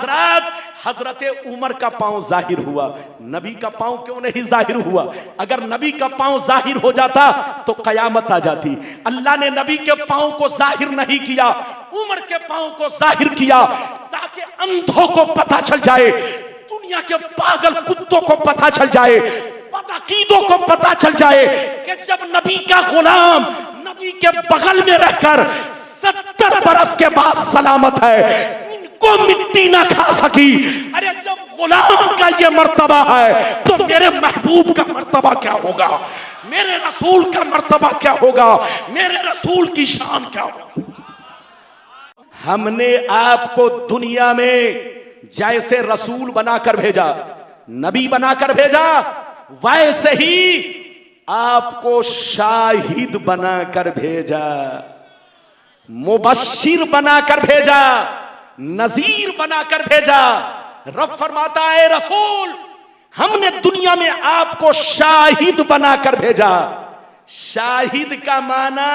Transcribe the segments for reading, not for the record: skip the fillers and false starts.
हजरत उमर का पांव जाहिर हुआ, नबी का पांव क्यों नहीं जाहिर हुआ? अगर नबी का पांव जाहिर हो जाता तो कयामत आ जाती। अल्लाह ने नबी के पांव को जाहिर नहीं किया, उमर के पांव को जाहिर किया, ताकि अंधों को पता चल जाए, दुनिया के पागल कुत्तों को पता चल जाए, बदअकीदों को पता चल जाए कि जब नबी का गुलाम नबी के बगल में रहकर 70 बरस के बाद सलामत है, को मिट्टी ना खा सकी। अरे जब गुलाम का ये मर्तबा है तो मेरे महबूब का मर्तबा क्या होगा, मेरे रसूल का मर्तबा क्या होगा, मेरे रसूल की शान क्या होगा। हमने आपको दुनिया में जैसे रसूल बनाकर भेजा, नबी बनाकर भेजा, वैसे ही आपको शाहिद बनाकर भेजा, मुबश्शिर बनाकर भेजा, नजीर बनाकर भेजा। रब फरमाता है रसूल हमने दुनिया में आपको शाहिद बनाकर भेजा। शाहिद का माना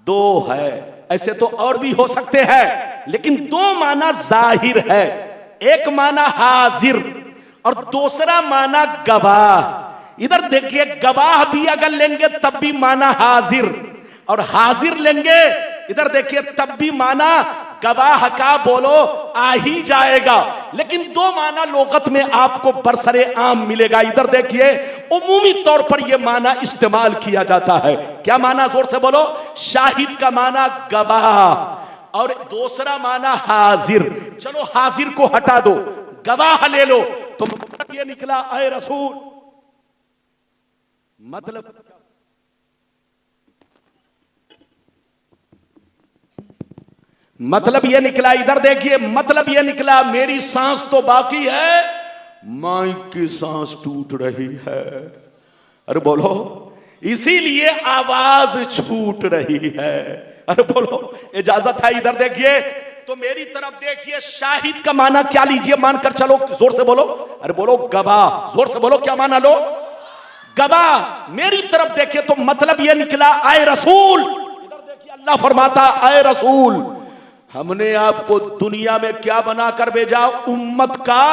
दो है, ऐसे तो और भी हो सकते हैं, लेकिन दो माना जाहिर है। एक माना हाजिर और दूसरा माना गवाह। इधर देखिए, गवाह भी अगर लेंगे तब भी माना हाजिर, और हाजिर लेंगे इधर देखिए तब भी माना गवाह का बोलो आ ही जाएगा। लेकिन दो माना लोगत में आपको बरसरे आम मिलेगा। इधर देखिए उमूमी तौर पर यह माना इस्तेमाल किया जाता है। क्या माना, जोर से बोलो। शाहिद का माना गवाह और दूसरा माना हाजिर। चलो हाजिर को हटा दो, गवाह ले लो, तो मतलब ये निकला ऐ रसूल, मतलब ये निकला, इधर देखिए, मतलब ये निकला मेरी सांस तो बाकी है, माइक की सांस टूट रही है। अरे बोलो, इसीलिए आवाज छूट रही है। अरे बोलो, इजाजत है। इधर देखिए तो मेरी तरफ देखिए, शाहिद का माना क्या लीजिए, मानकर चलो, जोर से बोलो। अरे बोलो गवाह, जोर से बोलो, क्या माना लो, गवाह। मेरी तरफ देखिए तो मतलब ये निकला ऐ रसूल। इधर देखिए अल्लाह फरमाता ऐ रसूल हमने आपको दुनिया में क्या बनाकर भेजा, उम्मत का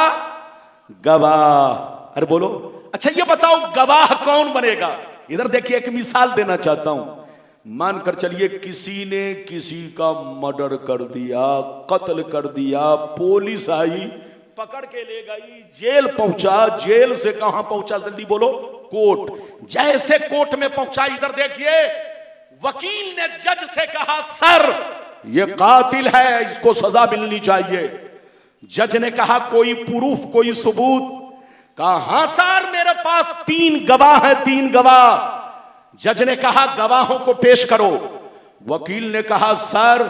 गवाह। अरे बोलो, अच्छा ये बताओ गवाह कौन बनेगा? इधर देखिए एक मिसाल देना चाहता हूं। मानकर चलिए किसी ने किसी का मर्डर कर दिया, कत्ल कर दिया, पुलिस आई पकड़ के ले गई, जेल पहुंचा, जेल से कहां पहुंचा, जल्दी बोलो, कोर्ट। जैसे कोर्ट में पहुंचा, इधर देखिए वकील ने जज से कहा सर ये कातिल है, इसको सजा मिलनी चाहिए। जज ने कहा कोई प्रूफ, कोई सबूत? कहा हां सर मेरे पास 3 गवाह है, 3 गवाह। जज ने कहा गवाहों को पेश करो। वकील ने कहा सर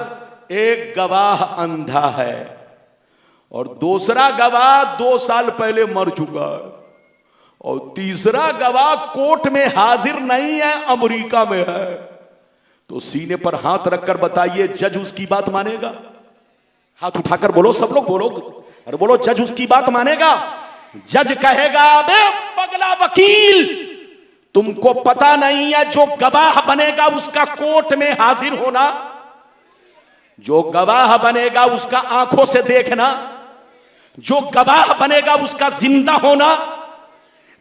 एक गवाह अंधा है और दूसरा गवाह 2 साल पहले मर चुका है और तीसरा गवाह कोर्ट में हाजिर नहीं है, अमेरिका में है। तो सीने पर हाथ रखकर बताइए जज उसकी बात मानेगा? हाथ उठाकर बोलो, सब लोग बोलो। अरे बोलो, जज उसकी बात मानेगा? जज कहेगा अबे पगला वकील, तुमको पता नहीं है जो गवाह बनेगा उसका कोर्ट में हाजिर होना, जो गवाह बनेगा उसका आंखों से देखना, जो गवाह बनेगा उसका जिंदा होना।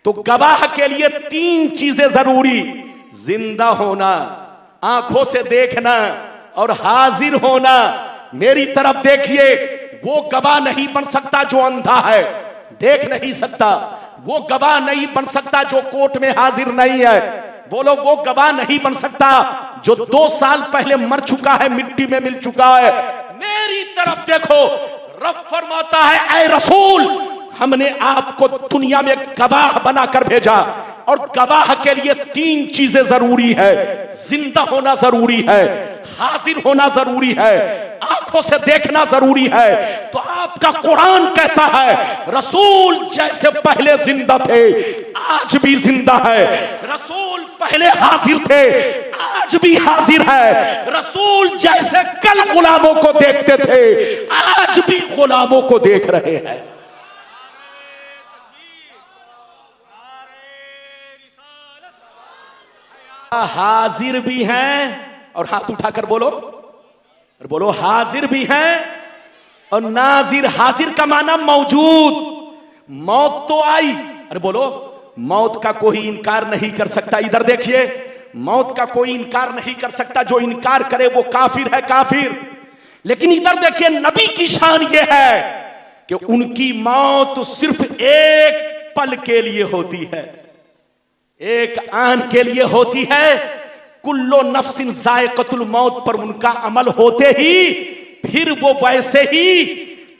तो गवाह के लिए 3 चीजें जरूरी, जिंदा होना, आंखों से देखना और हाजिर होना। मेरी तरफ देखिए, वो गवाह नहीं बन सकता जो अंधा है, देख नहीं सकता। वो गवाह नहीं बन सकता जो कोर्ट में हाजिर नहीं है। बोलो, वो गवाह नहीं बन सकता जो 2 साल पहले मर चुका है, मिट्टी में मिल चुका है। मेरी तरफ देखो, रब फरमाता है ऐ रसूल हमने आपको दुनिया में गवाह बनाकर भेजा और गवाह के लिए 3 चीजें जरूरी है, जिंदा होना जरूरी है, हाजिर होना जरूरी है, आंखों से देखना जरूरी है। तो आपका कुरान कहता है रसूल जैसे पहले जिंदा थे आज भी जिंदा है, रसूल पहले हाजिर थे आज भी हाजिर है, रसूल जैसे कल गुलामों को देखते थे आज भी गुलामों को देख रहे हैं। हाजिर भी हैं और हाथ उठाकर बोलो, और बोलो हाजिर भी हैं और नाजिर हाजिर का माना मौजूद। मौत तो आई, अरे बोलो, मौत का कोई इनकार नहीं कर सकता। इधर देखिए, मौत का कोई इनकार नहीं कर सकता, जो इनकार करे वो काफिर है, काफिर। लेकिन इधर देखिए, नबी की शान ये है कि उनकी मौत सिर्फ एक पल के लिए होती है, एक आन के लिए होती है। कुल्लो नफ्सिन जायक़तुल मौत पर उनका अमल होते ही फिर वो वैसे ही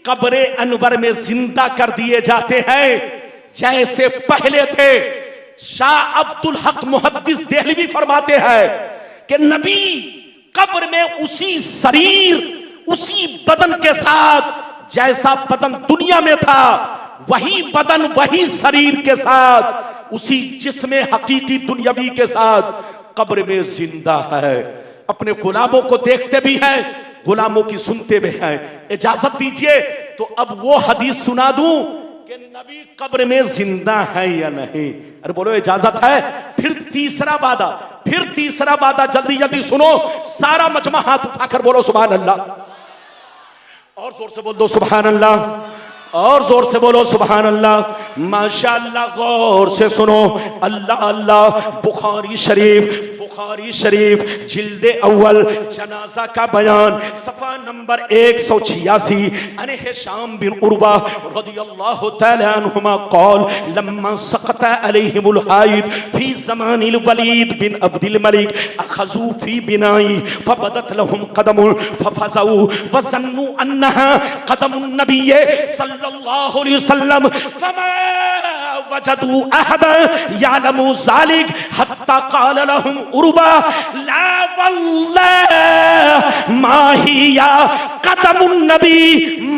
कब्रे अनवर में जिंदा कर दिए जाते हैं जैसे पहले थे। शाह अब्दुल हक मुहद्दिस देहलवी फरमाते हैं कि नबी कब्र में उसी शरीर, उसी बदन के साथ, जैसा बदन दुनिया में था वही बदन, वही शरीर के साथ, उसी जिस्म हकीकी दुनियावी के साथ कब्र में जिंदा है। अपने गुलामों को देखते भी हैं, गुलामों की सुनते भी हैं। इजाजत दीजिए तो अब वो हदीस सुना दूं कि नबी कब्र में जिंदा है या नहीं। अरे बोलो इजाजत है। फिर तीसरा वादा, जल्दी जल्दी सुनो, सारा मजमा हाथ उठाकर बोलो सुभान अल्लाह, और जोर से बोल दो सुभान अल्लाह, और जोर से बोलो सुभान अल्लाह। माशाअल्लाह, गौर से सुनो, अल्लाह अल्लाह। बुखारी शरीफ जिल्दे अव्वल जनाजा का बयान, सफा नंबर 186। अन हिशाम बिन उर्वा रदियल्लाहु तआला अन्हुमा क़ाल लम्मा सक़ता अलैहिमुल हाइद फी ज़मानिल वलीद बिन अब्दिल मलिक अख़ज़ू फी बिनाई फबदत लहुम क़दमुन फफ़ज़ऊ वज़न्नु अन्नहा क़दमुन नबिय्य सल्लल्लाहु अलैहि वसल्लम फमा वजदू अहदन यअलमु ज़ालिक हत्ता क़ाल लहुम उर्वा ला वल्लाह मा हिया क़दमुन नबी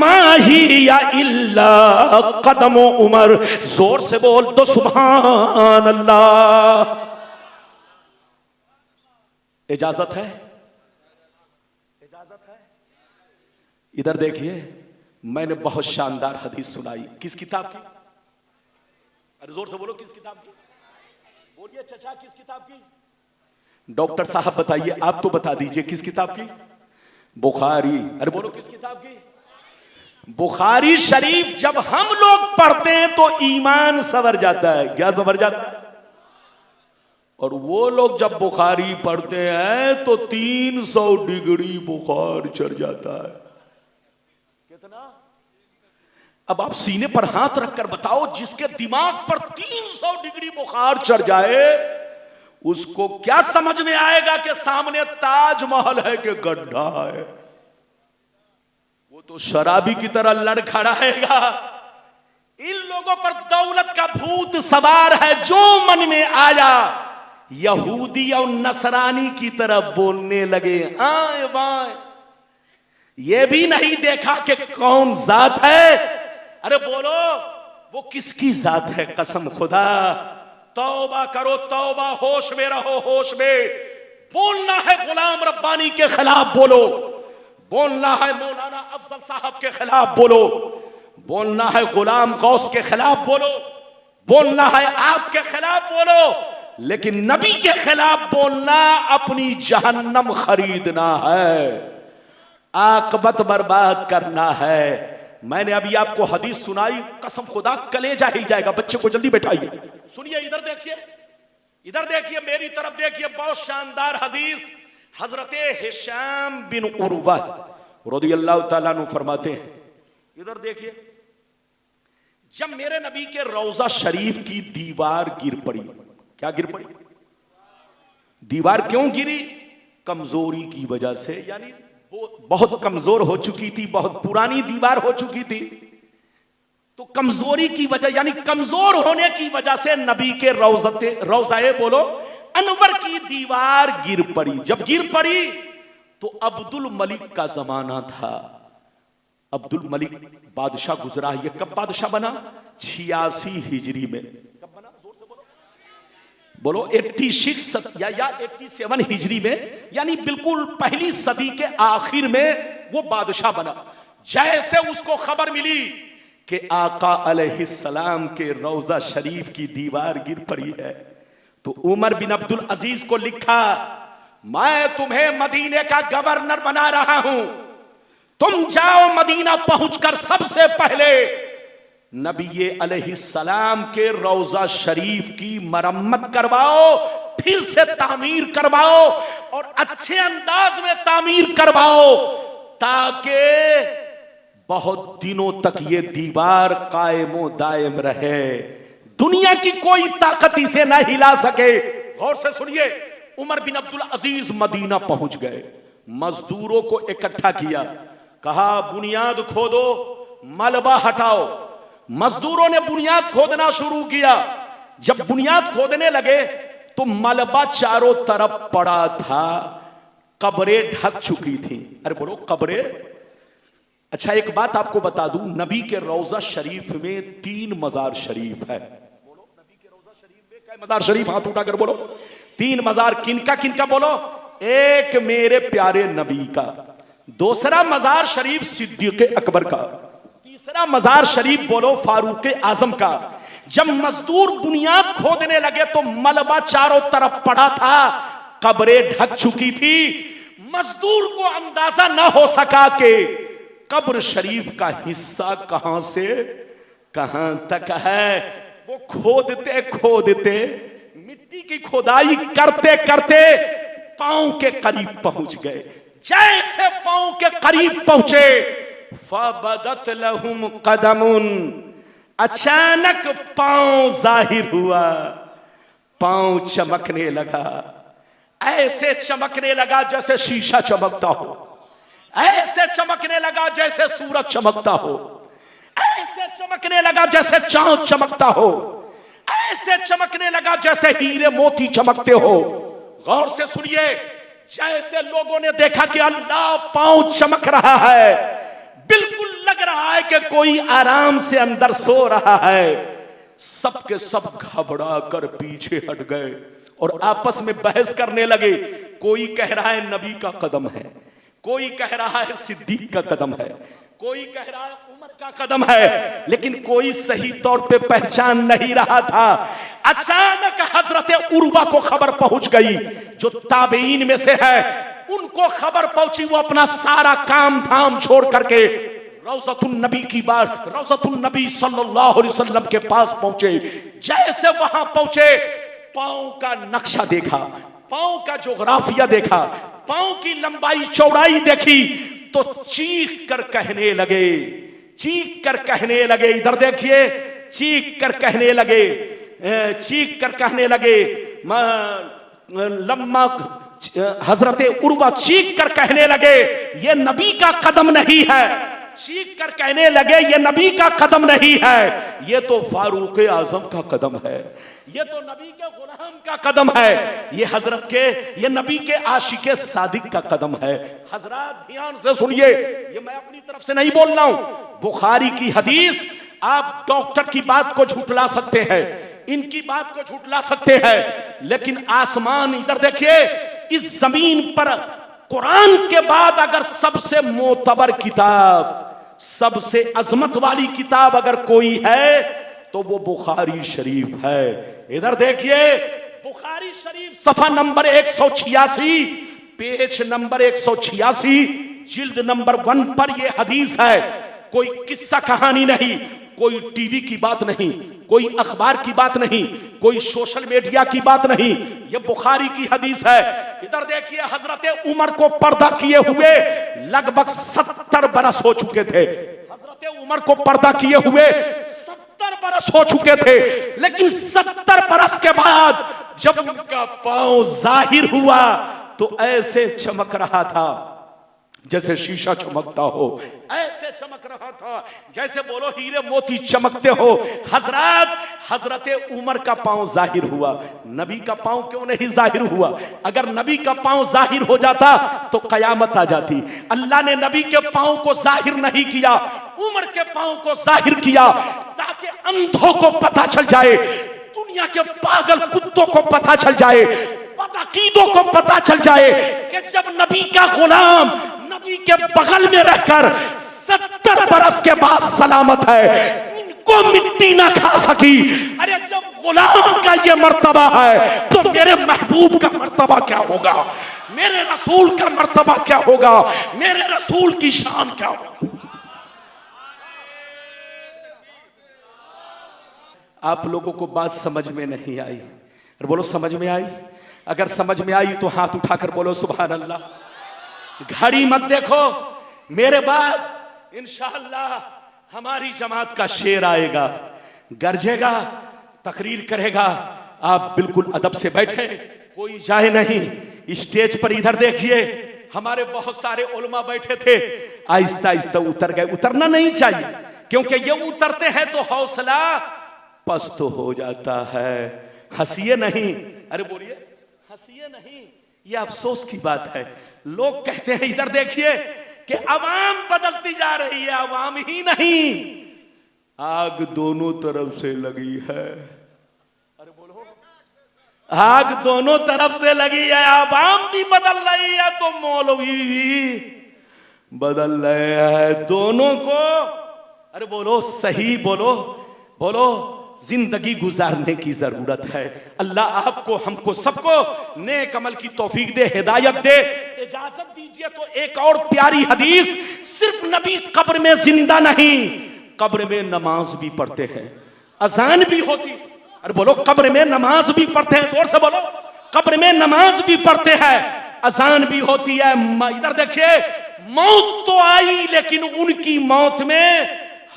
मा हिया इल्ला क़दमु उमर। जोर से बोल दो सुभान अल्लाह। इजाजत है, इजाजत है। इधर देखिए, मैंने बहुत शानदार हदीस सुनाई। किस किताब की? अरे जोर से बोलो, किस किताब की? बोलिए चचा, किस किताब की? डॉक्टर साहब बताइए, आप तो बता दीजिए किस किताब की? बुखारी। अरे बोलो, किस किताब की? बुखारी शरीफ। जब हम लोग पढ़ते हैं तो ईमान संवर जाता है। क्या संवर जाता है? और वो लोग जब बुखारी पढ़ते हैं तो 300 डिग्री बुखार चढ़ जाता है। कितना? अब आप सीने पर हाथ रखकर बताओ, जिसके दिमाग पर 300 डिग्री बुखार चढ़ जाए उसको क्या समझ में आएगा कि सामने ताजमहल है कि गड्ढा है? वो तो शराबी की तरह लड़ खड़ा रहेगा। इन लोगों पर दौलत का भूत सवार है। जो मन में आया यहूदी और नसरानी की तरह बोलने लगे, आए बाएं। ये भी नहीं देखा कि कौन जात है। अरे बोलो, वो किसकी जात है? कसम खुदा, तौबा करो, तौबा। होश में रहो, होश में। बोलना है गुलाम रब्बानी के खिलाफ बोलो, बोलना है मौलाना अफजल साहब के खिलाफ बोलो, बोलना है गुलाम गौस के खिलाफ बोलो, बोलना है आपके खिलाफ बोलो, लेकिन नबी के खिलाफ बोलना अपनी जहन्नम खरीदना है, आकबत बर्बाद करना है। मैंने अभी आपको हदीस सुनाई, कसम खुदा कलेजा हिल जाएगा। बच्चे को जल्दी बैठाइए, सुनिए। इधर देखिए, इधर देखिए, मेरी तरफ देखिए। बहुत शानदार हदीस। हजरते हिशाम बिन उर्वा रदियल्लाहु ताला अन्हु फरमाते हैं, इधर देखिए, जब मेरे नबी के रौजा शरीफ की दीवार गिर पड़ी। क्या गिर पड़ी? दीवार क्यों गिरी? कमजोरी की वजह से। यानी वो बहुत कमजोर हो चुकी थी, बहुत पुरानी दीवार हो चुकी थी। तो कमजोरी की वजह, यानी कमजोर होने की वजह से नबी के रौज़ाए बोलो अनवर की दीवार गिर पड़ी। जब गिर पड़ी तो अब्दुल मलिक का जमाना था। अब्दुल मलिक बादशाह गुजरा। ये कब बादशाह बना? 86 हिजरी में। कब बना? जोर से बोलो। 86 या 87 हिजरी में, यानी बिल्कुल पहली सदी के आखिर में वो बादशाह बना। जैसे उसको खबर मिली कि आका अलैहिस्सलाम के रौजा शरीफ की दीवार गिर पड़ी है, तो उमर बिन अब्दुल अजीज को लिखा, मैं तुम्हें मदीने का गवर्नर बना रहा हूं, तुम जाओ मदीना पहुंचकर सबसे पहले नबी अलैहिस्सलाम के रौजा शरीफ की मरम्मत करवाओ, फिर से तामीर करवाओ और अच्छे अंदाज में तामीर करवाओ, ताकि बहुत दिनों तक ये दीवार कायमो दायम रहे, दुनिया की कोई ताकत इसे ना हिला सके। गौर से सुनिए, उमर बिन अब्दुल अजीज मदीना पहुंच गए, मजदूरों को इकट्ठा किया, कहा बुनियाद खोदो, मलबा हटाओ। मजदूरों ने बुनियाद खोदना शुरू किया। जब बुनियाद खोदने लगे तो मलबा चारों तरफ पड़ा था, कब्रें ढक चुकी थी। अरे बोलो कब्रें। अच्छा एक बात आपको बता दूं, नबी के रौजा शरीफ में 3 मजार शरीफ है। बोलो नबी के रौजा शरीफ में क्या मजार शरीफ, हाथ उठाकर बोलो। 3 मजार किनका किनका बोलो। एक मेरे प्यारे नबी का, दूसरा मजार शरीफ सिद्दीक अकबर का, तीसरा मजार शरीफ बोलो फारूक आजम का। जब मजदूर बुनियाद खोदने लगे तो मलबा चारों तरफ पड़ा था, कब्रें ढक चुकी थी। मजदूर को अंदाजा ना हो सका कि कब्र शरीफ का हिस्सा कहां से कहां तक है। वो खोदते खोदते, मिट्टी की खोदाई करते करते पांव के करीब पहुंच गए। जैसे पांव के करीब पहुंचे, फबदत लहुम कदमुन, अचानक पांव जाहिर हुआ, पांव चमकने लगा। ऐसे चमकने लगा जैसे शीशा चमकता हो, ऐसे चमकने लगा जैसे सूरज चमकता हो, ऐसे चमकने लगा जैसे चांद चमकता हो, ऐसे चमकने लगा जैसे हीरे मोती चमकते हो। गौर से सुनिए, जैसे लोगों ने देखा कि अल्लाह पांव चमक रहा है, बिल्कुल लग रहा है कि कोई आराम से अंदर सो रहा है, सबके सब घबरा कर पीछे हट गए और आपस में बहस करने लगे। कोई कह रहा है नबी का कदम है, कोई कह रहा है सिद्दीक का कदम है, कोई कह रहा है उमर का कदम है, लेकिन कोई सही तौर पे पहचान नहीं रहा था। अचानक हजरत उर्वा को खबर पहुंच गई, जो ताबईन में से है, उनको खबर पहुंची। वो अपना सारा काम धाम छोड़ करके रौज़तुन नबी की बात, रौज़तुन नबी सल्लल्लाहु अलैहि वसल्लम के पास पहुंचे। जैसे वहां पहुंचे, पांव का नक्शा देखा, पांव का जोग्राफिया देखा, पांव की लंबाई चौड़ाई देखी, तो चीख कर कहने लगे, चीख कर कहने लगे, इधर देखिए, चीख कर कहने लगे, चीख कर कहने लगे, लम्मा हजरत उर्वा चीख कर कहने लगे, ये नबी का कदम नहीं है। चीख कर कहने लगे, ये नबी का कदम नहीं है, ये तो फारूक आजम का कदम है, ये तो नबी के गुलाम का कदम है, ये हजरत के, ये नबी के आशिके सादिक का कदम है। हजरत ध्यान से सुनिए, ये मैं अपनी तरफ से नहीं बोल रहा हूं, बुखारी की हदीस। आप डॉक्टर की बात को झुठला सकते हैं, इनकी बात को झुठला सकते हैं, लेकिन आसमान इधर देखिए, इस जमीन पर कुरान के बाद अगर सबसे मोतबर किताब, सबसे अजमत वाली किताब अगर कोई है तो वो बुखारी शरीफ है। इधर देखिए, बुखारी शरीफ सफा नंबर 186, पेज नंबर 186, जिल्द नंबर 1 पर यह हदीस है। कोई किस्सा कहानी नहीं, कोई टीवी की बात नहीं, कोई अखबार की बात नहीं, कोई सोशल मीडिया की बात नहीं, यह बुखारी की हदीस है। इधर देखिए, हजरत उमर को पर्दा किए हुए लगभग 70 बरस हो चुके थे। हजरत उमर को पर्दा किए हुए 70 बरस हो चुके थे, लेकिन 70 बरस के बाद जब उनका पांव जाहिर हुआ तो ऐसे चमक रहा था जैसे शीशा चमकता हो, ऐसे चमक रहा था जैसे बोलो हीरे मोती चमकते हो। हजरत उमर का पांव जाहिर हुआ, नबी का पांव क्यों नहीं जाहिर हुआ? अगर नबी का पांव जाहिर हो जाता तो कयामत आ जाती। अल्लाह ने नबी के पांव को जाहिर नहीं किया, उमर के पांव को जाहिर किया, ताकि अंधों को पता चल जाए, दुनिया के पागल कुत्तों को पता चल जाए, बदअकीदों को पता चल जाए कि जब नबी का गुलाम नबी के बगल में रहकर 70 बरस के बाद सलामत है, वो मिट्टी ना खा सकी। अरे जब गुलाम का ये मर्तबा है तो मेरे महबूब का मर्तबा क्या होगा, मेरे रसूल का मर्तबा क्या होगा, मेरे रसूल की शान क्या होगी। आप लोगों को बात समझ में नहीं आई? और बोलो समझ में आई? अगर समझ में आई तो हाथ उठाकर बोलो सुभान अल्लाह। घड़ी मत देखो, मेरे बाद इंशाअल्लाह हमारी जमात का शेर आएगा, गरजेगा, तकरीर करेगा। आप बिल्कुल अदब से बैठे, कोई जाए नहीं। स्टेज पर इधर देखिए, हमारे बहुत सारे उलमा बैठे थे, आहिस्ता आहिस्ता उतर गए। उतरना नहीं चाहिए, क्योंकि ये उतरते हैं तो हौसला पस्त हो जाता है। हंसिए नहीं, अरे बोलिए हंसिए नहीं, ये अफसोस की बात है। लोग कहते हैं, इधर देखिए कि अवाम बदलती जा रही है। अवाम ही नहीं, आग दोनों तरफ से लगी है। अरे बोलो, आग दोनों तरफ से लगी है। अवाम भी बदल रही है तो मौलवी भी बदल रहे हैं, दोनों को। अरे बोलो सही बोलो, बोलो जिंदगी गुजारने की जरूरत है। अल्लाह आपको, हमको, सबको नेक अमल की तौफीक दे, हिदायत दे। इजाजत दीजिए तो एक और प्यारी हदीस, सिर्फ नबी कब्र में जिंदा नहीं, कब्र में नमाज भी पढ़ते हैं, अजान भी होती। अरे बोलो कब्र में नमाज भी पढ़ते हैं, जोर से बोलो, कब्र में नमाज भी पढ़ते हैं, अजान भी होती है। इधर देखिए, मौत तो आई, लेकिन उनकी मौत में,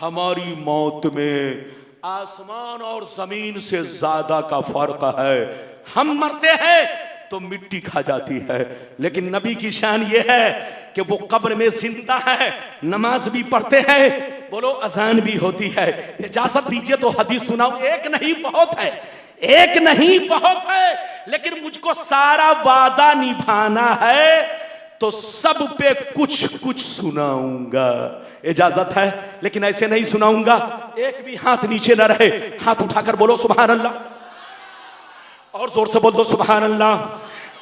हमारी मौत में आसमान और जमीन से ज्यादा का फर्क है। हम मरते हैं तो मिट्टी खा जाती है, लेकिन नबी की शान ये है कि वो कब्र में जिंदा है, नमाज भी पढ़ते हैं, बोलो अजान भी होती है। इजाजत दीजिए तो हदीस सुनाऊं, एक नहीं बहुत है, एक नहीं बहुत है, लेकिन मुझको सारा वादा निभाना है तो सब पे कुछ कुछ सुनाऊंगा। इजाजत है, लेकिन ऐसे नहीं सुनाऊंगा। एक भी हाथ नीचे न रहे, हाथ उठाकर बोलो सुभान अल्लाह, और जोर से बोल दो सुभान अल्लाह,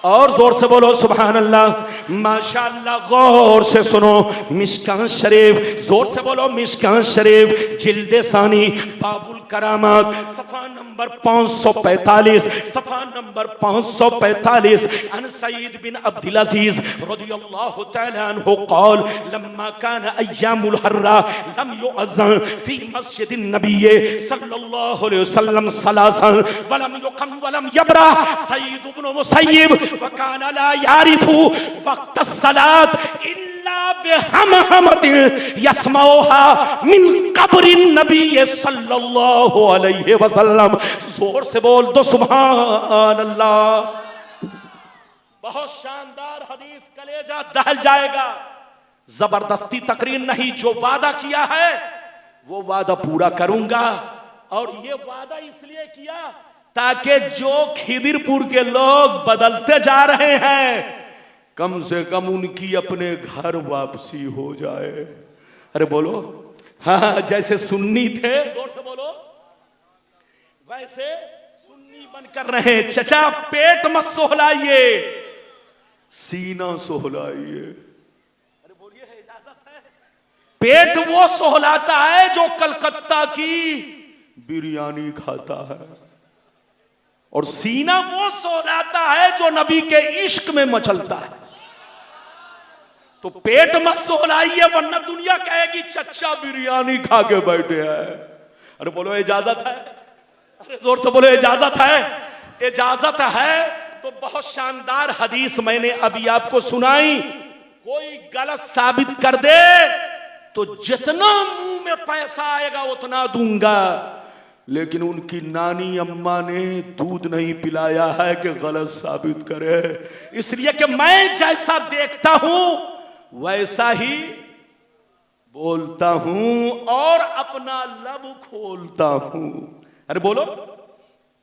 और जोर से बोलो सुभान अल्लाह। माशाअल्लाह, गौर से सुनो, मिशकात शरीफ, जोर से बोलो मिशकात शरीफ, जिल्दे सानी, बाबुल करामात, सफा नंबर 545, सफा नंबर 545। अन सईद बिन अब्दुल अजीज रदियल्लाहु तआला अन्हु क़ाल लम्मा कान अय्यामुल हर्रा लम युअज़्ज़न फी मस्जिदिन नबी सल्लल्लाहु अलैहि वसल्लम सलासन वलम युक़म वलम यबरा सईद इब्न मुसय्यिब वकान ला यारिफु वक्त सलात इल्ला बिहमहमतिन यस्मऊहा मिन कब्रिन नबी सल्लल्लाहु अलैहि वसल्लम। जोर से बोल दो सुभान अल्लाह। बहुत शानदार हदीस, कलेजा दहल जाएगा। जबरदस्ती तकरीर नहीं, जो वादा किया है वो वादा पूरा करूंगा। और ये वादा इसलिए किया ताकि जो खिदिरपुर के लोग बदलते जा रहे हैं, कम से कम उनकी अपने घर वापसी हो जाए। अरे बोलो हाँ, जैसे सुन्नी थे, जोर से बोलो, वैसे सुन्नी बनकर रहे। चचा पेट मत सोहलाइए, सीना सोहलाइए। अरे बोलिए इजाजत है? पेट वो सोहलाता है जो कलकत्ता की बिरयानी खाता है, और सीना वो सोहलाता है जो नबी के इश्क में मचलता है। तो पेट मत सोहलाइए, वरना दुनिया कहेगी चच्चा बिरयानी खा के बैठे हैं। अरे बोलो इजाजत है? अरे जोर से बोलो इजाजत है? इजाजत है तो बहुत शानदार हदीस मैंने अभी आपको सुनाई। कोई गलत साबित कर दे तो जितना मुंह में पैसा आएगा उतना दूंगा, लेकिन उनकी नानी अम्मा ने दूध नहीं पिलाया है कि गलत साबित करे। इसलिए कि मैं जैसा देखता हूं वैसा ही बोलता हूं और अपना लब खोलता हूं। अरे बोलो,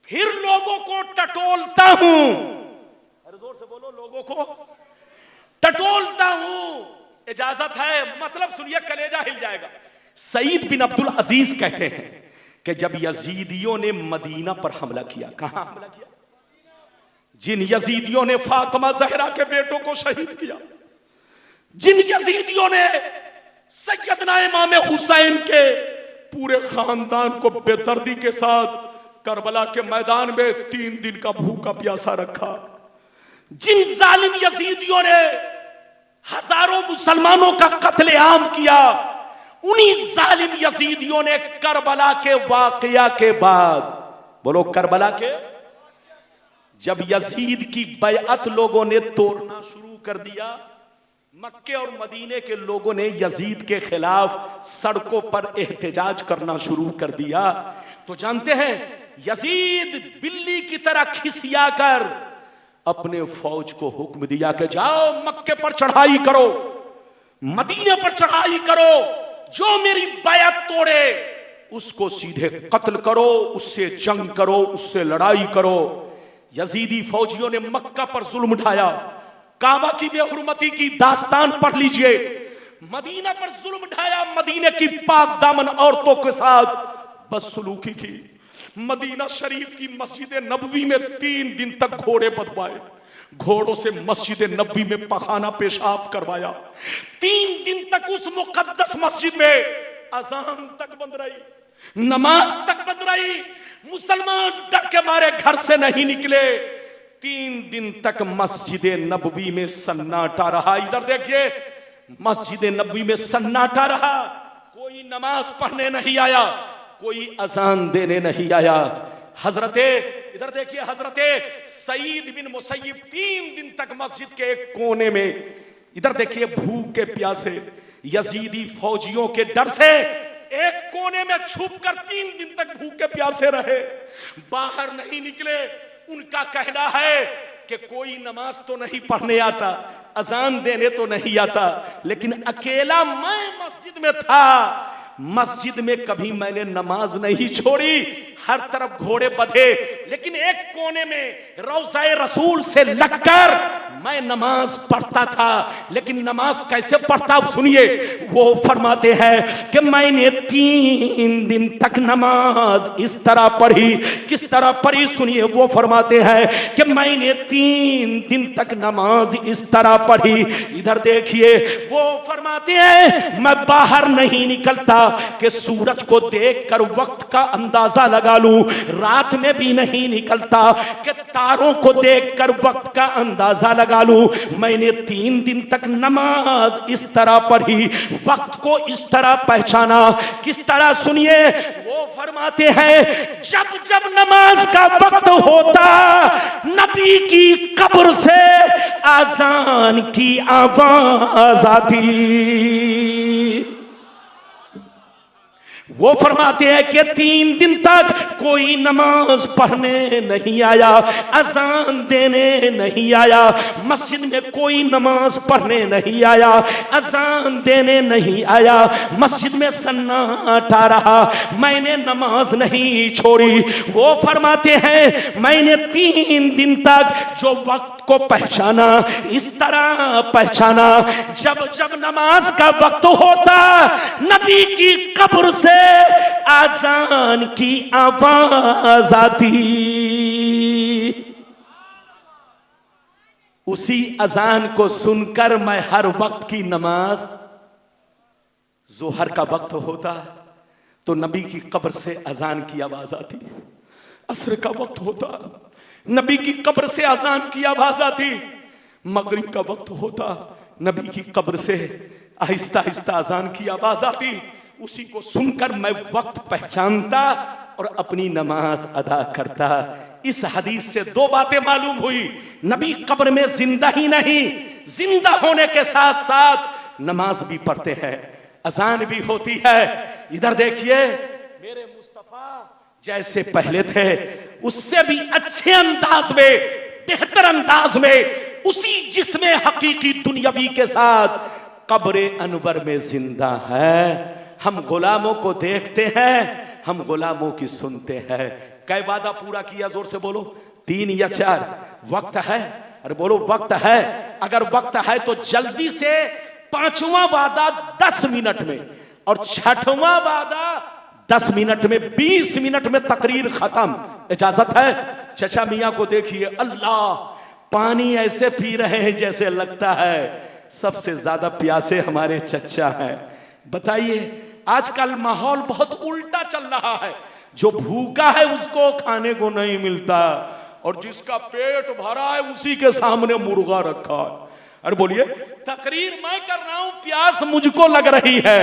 फिर लोगों को टटोलता हूं। अरे जोर से बोलो, लोगों को टटोलता हूं। इजाजत है? मतलब सुनिए, कलेजा हिल जाएगा। सईद बिन अब्दुल अजीज कहते हैं कि जब यजीदियों ने मदीना पर हमला किया, कहां हमला किया? जिन यजीदियों ने फातिमा ज़हरा के बेटों को शहीद किया, जिन यजीदियों ने सैयदना इमाम हुसैन के पूरे खानदान को बेदर्दी के साथ करबला के मैदान में 3 दिन का भूखा प्यासा रखा। जिन जालिम यजीदियों ने हजारों मुसलमानों का कत्लेआम किया, उन्हीं जालिम यजीदियों ने करबला के वाकया के बाद, बोलो करबला के, जब यजीद की बैअत लोगों ने तोड़ना शुरू कर दिया, मक्के और मदीने के लोगों ने यजीद के खिलाफ सड़कों पर एहतजाज करना शुरू कर दिया, तो जानते हैं यजीद बिल्ली की तरह खिसिया कर अपने फौज को हुक्म दिया कि जाओ मक्के पर चढ़ाई करो, मदीने पर चढ़ाई करो, जो मेरी बैअत तोड़े उसको सीधे कत्ल करो, उससे जंग करो, उससे लड़ाई करो। यजीदी फौजियों ने मक्का पर जुल्म ढाया, काबा की बेहुरमती की दास्तान पढ़ लीजिए। मदीना पर जुल्म ढाया, मदीने की पाक दामन औरतों के साथ बदसलूकी की। मदीना शरीफ की मस्जिद नबवी में 3 दिन तक घोड़े बधवाए, घोड़ों से मस्जिद नबवी में पखाना पेशाब करवाया। 3 दिन तक उस मुकद्दस मस्जिद में अजान तक बंद रही, नमाज तक बंद रही। मुसलमान डर के मारे घर से नहीं निकले। 3 दिन तक मस्जिद नबवी में सन्नाटा रहा। इधर देखिए, मस्जिद नबवी में सन्नाटा रहा, कोई नमाज पढ़ने नहीं आया, कोई अजान देने नहीं आया। हजरते, इधर देखिए, हजरते सईद बिन मुसैयब 3 दिन तक मस्जिद के एक कोने में, इधर देखिए, भूखे प्यासे यजीदी फौजियों के डर से एक कोने में छुपकर 3 दिन तक भूखे प्यासे रहे, बाहर नहीं निकले। उनका कहना है कि कोई नमाज तो नहीं पढ़ने आता, अजान देने तो नहीं आता, लेकिन अकेला मैं मस्जिद में था, मस्जिद में कभी मैंने नमाज नहीं छोड़ी। हर तरफ घोड़े बंधे, लेकिन एक कोने में रौज़ाए रसूल से लगकर मैं नमाज पढ़ता था। लेकिन नमाज कैसे पढ़ता सुनिए, वो फरमाते हैं कि मैंने 3 दिन तक नमाज इस तरह पढ़ी। किस तरह पढ़ी सुनिए, वो फरमाते हैं कि मैंने 3 दिन तक नमाज इस तरह पढ़ी। इधर देखिए, वो फरमाते हैं मैं बाहर नहीं निकलता कि सूरज को देखकर वक्त का अंदाजा लगा लूं, रात में भी नहीं निकलता कि तारों को देखकर वक्त का अंदाजा लगा लूं। मैंने 3 दिन तक नमाज इस तरह पढ़ी, वक्त को इस तरह पहचाना। किस तरह सुनिए, वो फरमाते हैं जब जब नमाज का वक्त होता, नबी की कब्र से आजान की आवाज आती। वो फरमाते हैं कि 3 दिन तक कोई नमाज पढ़ने नहीं आया, अजान देने नहीं आया, मस्जिद में कोई नमाज पढ़ने नहीं आया, अजान देने नहीं आया, मस्जिद में सन्नाटा रहा, मैंने नमाज नहीं छोड़ी। वो फरमाते हैं मैंने 3 दिन तक जो वक्त को पहचाना, इस तरह पहचाना, जब जब नमाज का वक्त होता, नबी की कब्र से आजान की आवाज आती। उसी अजान को सुनकर मैं हर वक्त की नमाज, जोहर का वक्त होता तो नबी की कब्र से अजान की आवाज आती, असर का वक्त होता नबी की कब्र से अजान की आवाज आती, मगरिब का वक्त होता नबी की कब्र से आहिस्ता आहिस्ता अजान की आवाज आती। उसी को सुनकर मैं वक्त पहचानता और अपनी नमाज अदा करता। इस हदीस से 2 बातें मालूम हुई, नबी कब्र में जिंदा ही नहीं, जिंदा होने के साथ साथ नमाज भी पढ़ते हैं, अजान भी होती है। इधर देखिए, मेरे मुस्तफा जैसे पहले थे उससे भी अच्छे अंदाज में, बेहतर अंदाज में, उसी जिस्म हकीकी दुनियावी के साथ कब्र अनवर में जिंदा है। हम गुलामों को देखते हैं, हम गुलामों की सुनते हैं। कई वादा पूरा किया, जोर से बोलो, 3 या 4? वक्त है? अरे बोलो वक्त है। अगर वक्त है तो जल्दी से 5वां वादा 10 मिनट में और 6वां वादा 10 मिनट में, 20 मिनट में तकरीर खत्म। इजाजत है? चचा मियां को देखिए, अल्लाह, पानी ऐसे पी रहे हैं जैसे लगता है सबसे ज्यादा प्यासे हमारे चचा हैं। बताइए, आजकल माहौल बहुत उल्टा चल रहा है। जो भूखा है उसको खाने को नहीं मिलता, और जिसका पेट भरा है उसी के सामने मुर्गा रखा है। अरे बोलिए, तकरीर मैं कर रहा हूं, प्यास मुझको लग रही है,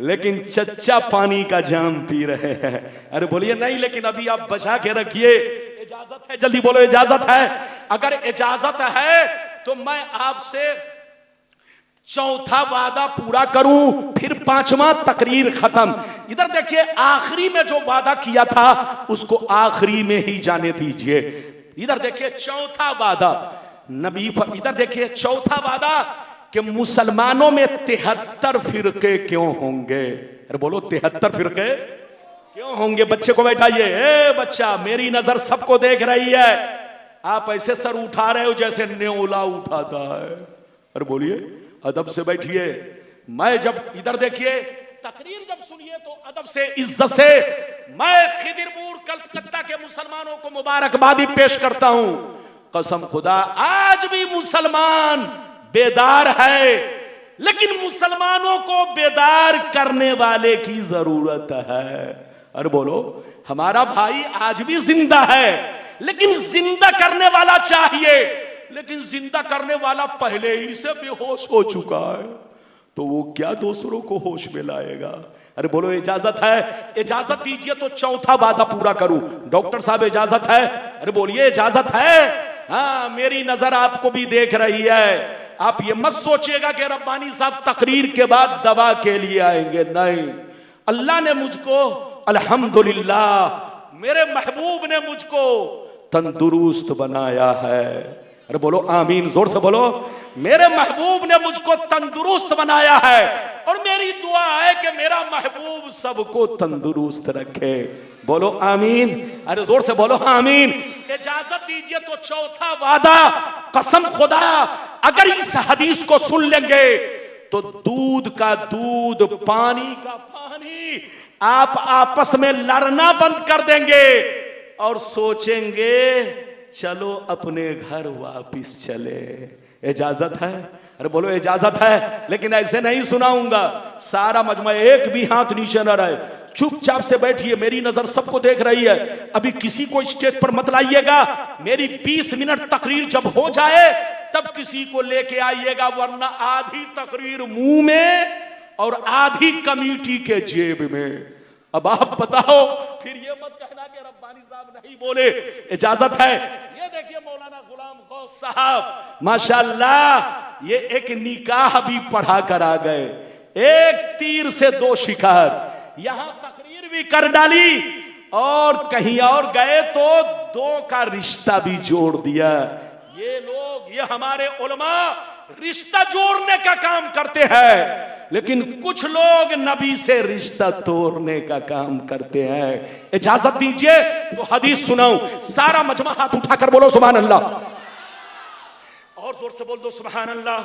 लेकिन चच्चा पानी का जाम पी रहे हैं। अरे बोलिए नहीं, लेकिन अभी आप बचा के रखिए। इजाजत है? जल्दी बोलो, इजाजत है? अगर इजाजत है तो मैं आपसे चौथा वादा पूरा करूं, फिर पांचवा तकरीर खत्म। इधर देखिए, आखिरी में जो वादा किया था उसको आखिरी में ही जाने दीजिए। इधर देखिए चौथा वादा नबी, इधर देखिए चौथा वादा कि मुसलमानों में 73 फिरके क्यों होंगे? अरे बोलो, 73 फिरके क्यों होंगे? बच्चे को बैठाइए। ए बच्चा, मेरी नजर सबको देख रही है, आप ऐसे सर उठा रहे हो जैसे न्योला उठाता है। अरे बोलिए, अदब से बैठिए। मैं जब, इधर देखिए, तकरीर जब सुनिए तो अदब से, इज्जत से। मैं खिदिरपुर कलकत्ता के मुसलमानों को मुबारकबादी पेश करता हूं। कसम खुदा, आज भी मुसलमान बेदार है, लेकिन मुसलमानों को बेदार करने वाले की जरूरत है। अरे बोलो, हमारा भाई आज भी जिंदा है, लेकिन जिंदा करने वाला चाहिए। लेकिन जिंदा करने वाला पहले ही से बेहोश हो चुका है, तो वो क्या दूसरों को होश में लाएगा? अरे बोलो, इजाजत है? इजाजत दीजिए तो चौथा वादा पूरा करूं। डॉक्टर साहब, इजाजत है? अरे बोलिए, इजाजत है? हाँ, मेरी नजर आपको भी देख रही है। आप ये मत सोचिएगा कि रब्बानी साहब तकरीर के बाद दवा के लिए आएंगे, नहीं। अल्लाह ने मुझको, अल्हम्दुलिल्लाह, मेरे महबूब ने मुझको तंदुरुस्त बनाया है। अरे बोलो आमीन, जोर से बोलो। मेरे महबूब ने मुझको तंदुरुस्त बनाया है, और मेरी दुआ है कि मेरा महबूब सबको तंदुरुस्त रखे। बोलो आमीन। अरे जोर से बोलो आमीन। इजाजत दीजिए तो चौथा वादा, कसम खुदा, अगर इस हदीस को सुन लेंगे तो दूध का दूध, पानी का पानी, आप आपस में लड़ना बंद कर देंगे और सोचेंगे चलो अपने घर वापिस चले। इजाजत है? अरे बोलो, इजाजत है? लेकिन ऐसे नहीं सुनाऊंगा। सारा मजमा, एक भी हाथ नीचे न रहे, चुपचाप से बैठिए। मेरी नजर सबको देख रही है। अभी किसी को स्टेज पर मत लाइएगा। मेरी 20 मिनट तकरीर जब हो जाए तब किसी को लेके आइएगा, वरना आधी तकरीर मुंह में और आधी कमेटी के जेब में। अब आप बताओ, फिर ये मत कहना कि रब्बानी साहब नहीं बोले। इजाजत है? ये देखिए मौलाना गुलाम गौस साहब, माशाल्लाह, ये एक निकाह भी पढ़ा कर आ गए। एक तीर से दो शिकार, यहां तकरीर भी कर डाली और कहीं और गए तो दो का रिश्ता भी जोड़ दिया। ये लोग, ये हमारे उलमा रिश्ता जोड़ने का काम करते हैं, लेकिन कुछ लोग नबी से रिश्ता तोड़ने का काम करते हैं। इजाजत दीजिए तो हदीस सुनाऊं। सारा मजमा हाथ उठाकर बोलो सुभान अल्लाह, और जोर से बोल दो सुभान अल्लाह,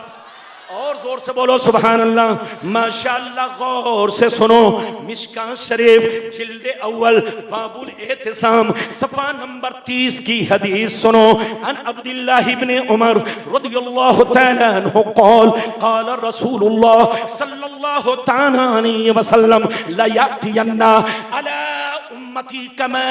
और जोर से बोलो सुभान अल्लाह। माशाअल्लाह, गौर से सुनो। मिशकात शरीफ जिल्दे अव्वल बाबुल एहतिसाम सफा नंबर 30 की हदीस सुनो। अन अब्दुल्लाह इब्ने उमर रदियल्लाहु तआला अन्हु क़ाल क़ाल रसूलुल्लाह सल्लल्लाहु तआला अलैहि वसल्लम ला यातियन्ना अला उम्मती कमा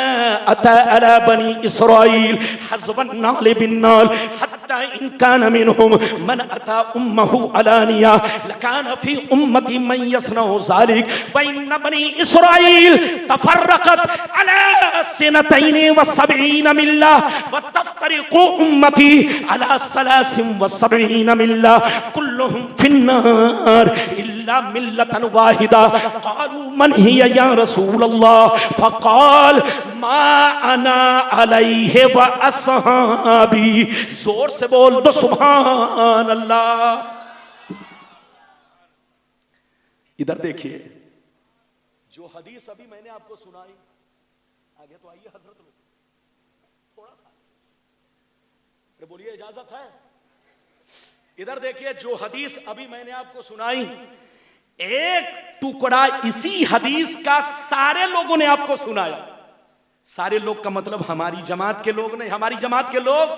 अता अला बनी इस्राईल हज़वन नाल बिन नाल हत्ता इन कान मिनहुम मन अता उम्महु अलानिया लकान फी उम्मती मन यसनउ ज़ालिक व इन बनी इस्राईल तफर्रक़त अला सिनतैन व सबईन मिल्ला व तफ्तरिक़ु उम्मती अला सलासिन व सबईन मिल्ला कुल्लुहुम फिन्नार इल्ला मिल्लतन वाहिदा। क़ालू मन हिया या रसूलल्लाह फ़क़ाल मा अना अलैहि व अस्हाबी। जोर से बोल दो सुभान अल्लाह। इधर देखिए, जो हदीस अभी मैंने आपको सुनाई, आगे तो आइए हजरत लोग थोड़ा सा, अरे बोलिए इजाजत है? इधर देखिए, जो हदीस अभी मैंने आपको सुनाई, एक टुकड़ा इसी हदीस का सारे लोगों ने आपको सुनाया। सारे लोग का मतलब हमारी जमात के लोग नहीं। हमारी जमात के लोग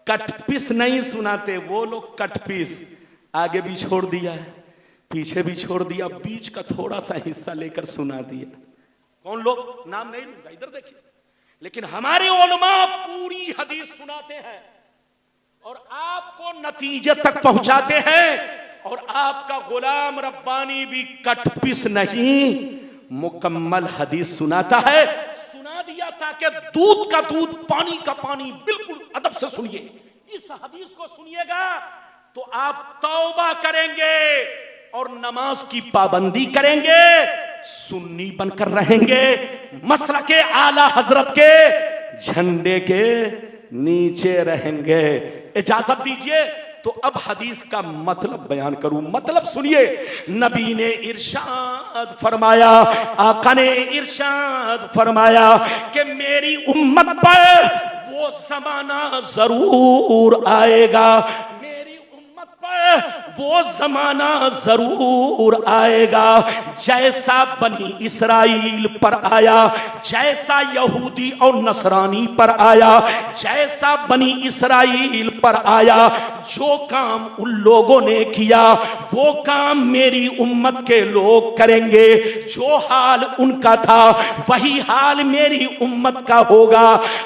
कटपीस नहीं सुनाते, वो लोग कटपीस आगे भी छोड़ दिया है, पीछे भी छोड़ दिया, बीच का थोड़ा सा हिस्सा लेकर सुना दिया। कौन लोग, नाम नहीं लूंगा, इधर देखिए। लेकिन हमारे उलमा पूरी हदीस सुनाते हैं और आपको नतीजे तक पहुंचाते हैं। और आपका गुलाम रब्बानी भी कटपिस नहीं, मुकम्मल हदीस सुनाता है। सुना दिया ताकि दूध का दूध, पानी का पानी, बिल्कुल अदब से सुनिए। इस हदीस को सुनिएगा तो आप तौबा करेंगे और नमाज की पाबंदी करेंगे, सुन्नी बनकर रहेंगे, मसलके आला हजरत के झंडे के नीचे रहेंगे। इजाजत दीजिए तो अब हदीस का मतलब बयान करूं। मतलब सुनिए, नबी ने इरशाद फरमाया, आका ने इरशाद फरमाया कि मेरी उम्मत पर वो जमाना जरूर आएगा, मेरी उम्मत पर वो जमाना जरूर आएगा जैसा बनी इसराइल पर आया, जैसा यहूदी और नसरानी पर आया, जैसा बनी इसराइल पर आया। जो काम उन लोगों ने किया वो काम मेरी उम्मत के लोग करेंगे। जो हाल उनका था वही हाल मेरी उम्मत का होगा।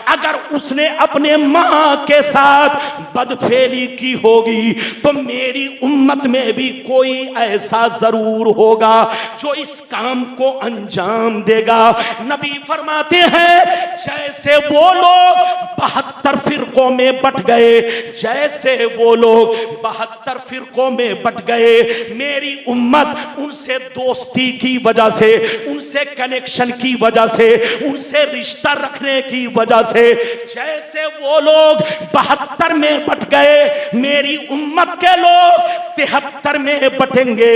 अगर उसने अपने मां के साथ बदफेली की होगी तो मेरी उम्मत में भी कोई ऐसा जरूर होगा जो इस काम को अंजाम देगा। नबी फरमाते हैं जैसे वो लोग 72 फिरकों में बट गए, जैसे वो लोग 72 फिरकों में बट गए, मेरी उम्मत उनसे दोस्ती की वजह से, उनसे कनेक्शन की वजह से, उनसे रिश्ता रखने की वजह से, जैसे वो लोग 72 में बट गए, मेरी उम्मत के लोग 73 में बटेंगे।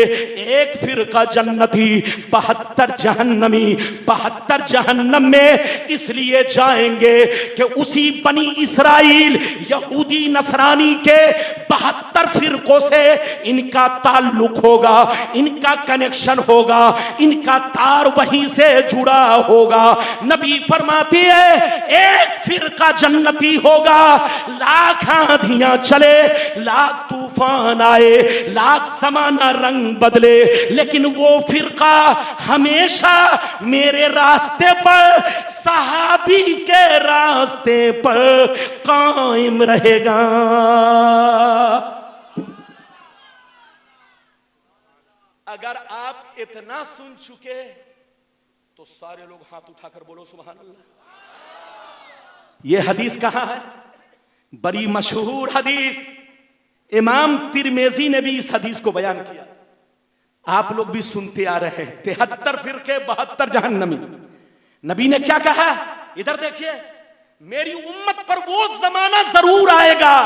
एक फिरका जन्नती, 72 जहन्नमी। 72 जहन्नम में इसलिए जाएंगे कि उसी बनी इसराइल यहूदी नसरानी के 72 फिरकों से इनका ताल्लुक होगा, इनका कनेक्शन होगा, इनका तार वहीं से जुड़ा होगा। नबी फरमाती है एक फिरका जन्नती होगा, लाख आंधियां चले, लाख तूफान आए, लाख समाना रंग बदले, लेकिन वो फिरका हमेशा मेरे रास्ते पर, सहाबी के रास्ते पर कायम रहेगा। अगर आप इतना सुन चुके तो सारे लोग हाथ उठाकर बोलो सुभान अल्लाह। यह हदीस कहां है? बड़ी मशहूर हदीस, इमाम तिरमिज़ी ने भी इस हदीस को बयान किया। आप लोग भी सुनते आ रहे हैं। 73 फिरके 72 जहन्नमी। नबी ने क्या कहा? इधर देखिए, मेरी उम्मत पर वो जमाना जरूर आएगा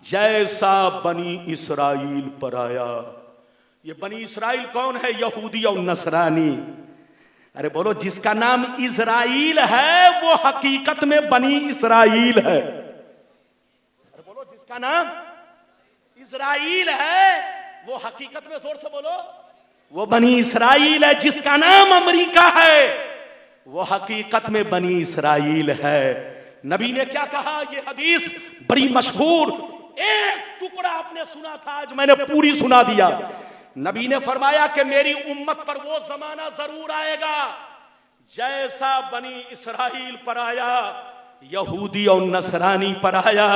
जैसा बनी इसराइल पर आया। ये बनी इसराइल कौन है? यहूदी और नसरानी। अरे बोलो, जिसका नाम इजराइल है वो हकीकत में बनी इसराइल है। अरे बोलो, जिसका नाम इजराइल है वो हकीकत में, जोर से बोलो, वो बनी इसराइल है। जिसका नाम अमेरिका है वो हकीकत में बनी इसराइल है। नबी ने क्या कहा? ये हदीस बड़ी मशहूर, एक टुकड़ा आपने सुना था, आज मैंने पूरी सुना दिया। नबी ने फरमाया कि मेरी उम्मत पर वो जमाना जरूर आएगा जैसा बनी इसराइल पर आया, यहूदी और नसरानी पर आया।